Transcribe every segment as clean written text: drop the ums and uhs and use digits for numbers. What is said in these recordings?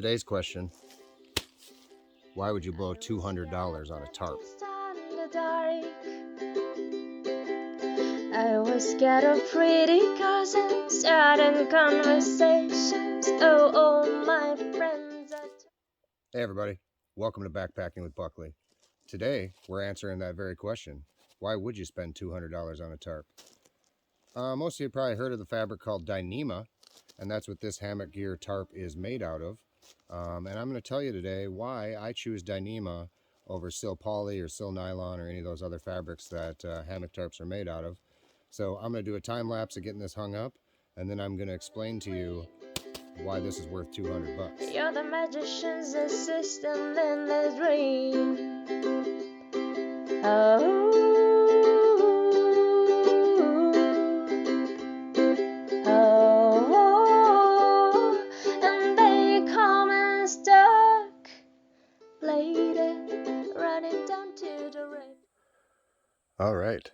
Today's question, why would you blow $200 on a tarp? I was scared of pretty cousins, starting conversations. Oh, my friends. Hey everybody, welcome to Backpacking with Buckley. Today, we're answering that very question. Why would you spend $200 on a tarp? Most of you probably heard of the fabric called Dyneema, and that's what this hammock gear tarp is made out of. And I'm going to tell you today why I choose Dyneema over sil poly or sil nylon or any of those other fabrics that hammock tarps are made out of. So I'm going to do a time lapse of getting this hung up, and then I'm going to explain to you why this is worth 200 bucks. You're the magician's assistant in the dream. Oh, and they come and stuck, lady, running down to the rain. All right,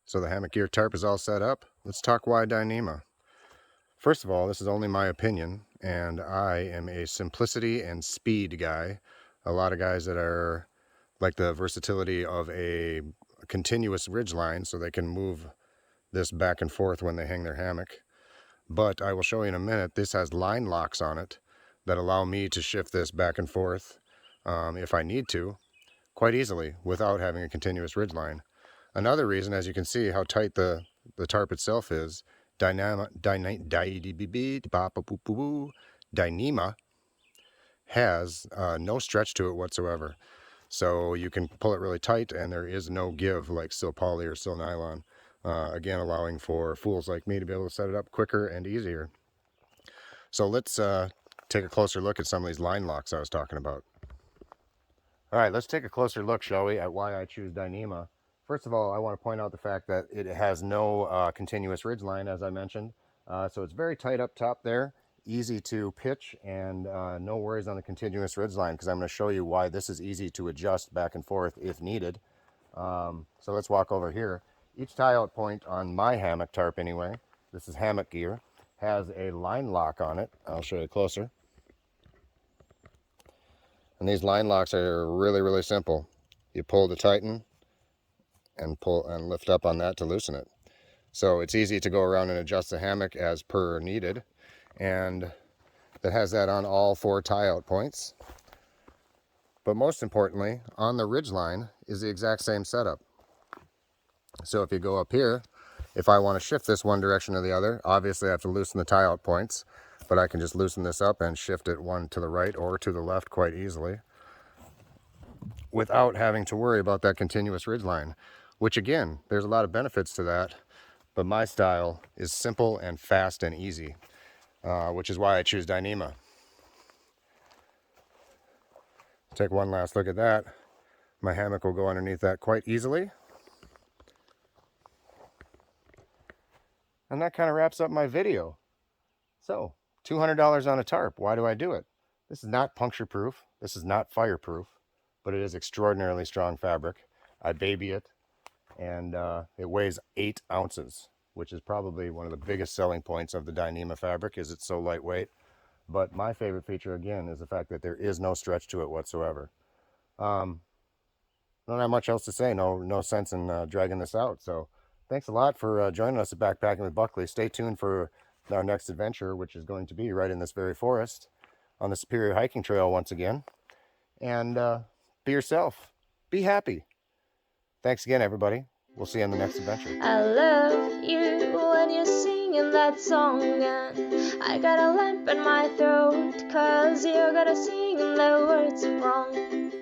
so the hammock gear tarp is all set up. Let's talk why Dyneema. First of all, this is only my opinion, and I am a simplicity and speed guy. A lot of guys that are like the versatility of a continuous ridge line so they can move this back and forth when they hang their hammock. But I will show you in a minute, this has line locks on it that allow me to shift this back and forth if I need to, quite easily without having a continuous ridge line. Another reason, as you can see how tight the tarp itself is, Dyneema has no stretch to it whatsoever. So you can pull it really tight and there is no give like sil poly or sil nylon. Again, allowing for fools like me to be able to set it up quicker and easier. So let's take a closer look at some of these line locks I was talking about. All right, let's take a closer look, shall we, at why I choose Dyneema. First of all, I want to point out the fact that it has no continuous ridge line, as I mentioned. So it's very tight up top there, easy to pitch, and no worries on the continuous ridge line, because I'm going to show you why this is easy to adjust back and forth if needed. So let's walk over here. Each tie-out point on my hammock tarp anyway, this is hammock gear, has a line lock on it. I'll show you closer. And these line locks are really, really simple. You pull to tighten and pull and lift up on that to loosen it. So it's easy to go around and adjust the hammock as per needed. And it has that on all 4 tie-out points. But most importantly, on the ridge line is the exact same setup. So if you go up here, if I want to shift this one direction or the other, obviously I have to loosen the tie-out points, but I can just loosen this up and shift it one to the right or to the left quite easily without having to worry about that continuous ridge line, which again, there's a lot of benefits to that, but my style is simple and fast and easy, which is why I choose Dyneema. Take one last look at that. My hammock will go underneath that quite easily. And that kind of wraps up my video. So, $200 on a tarp. Why do I do it? This is not puncture proof. This is not fireproof, but it is extraordinarily strong fabric. I baby it, and it weighs 8 ounces, which is probably one of the biggest selling points of the Dyneema fabric, is it's so lightweight. But my favorite feature, again, is the fact that there is no stretch to it whatsoever. Don't have much else to say. No sense in dragging this out. So thanks a lot for joining us at Backpacking with Buckley. Stay tuned for our next adventure, which is going to be right in this very forest on the Superior Hiking Trail once again. And be yourself. Be happy. Thanks again, everybody. We'll see you on the next adventure. I love you when you're singing that song, and I got a lump in my throat 'cause you're gonna sing the words wrong.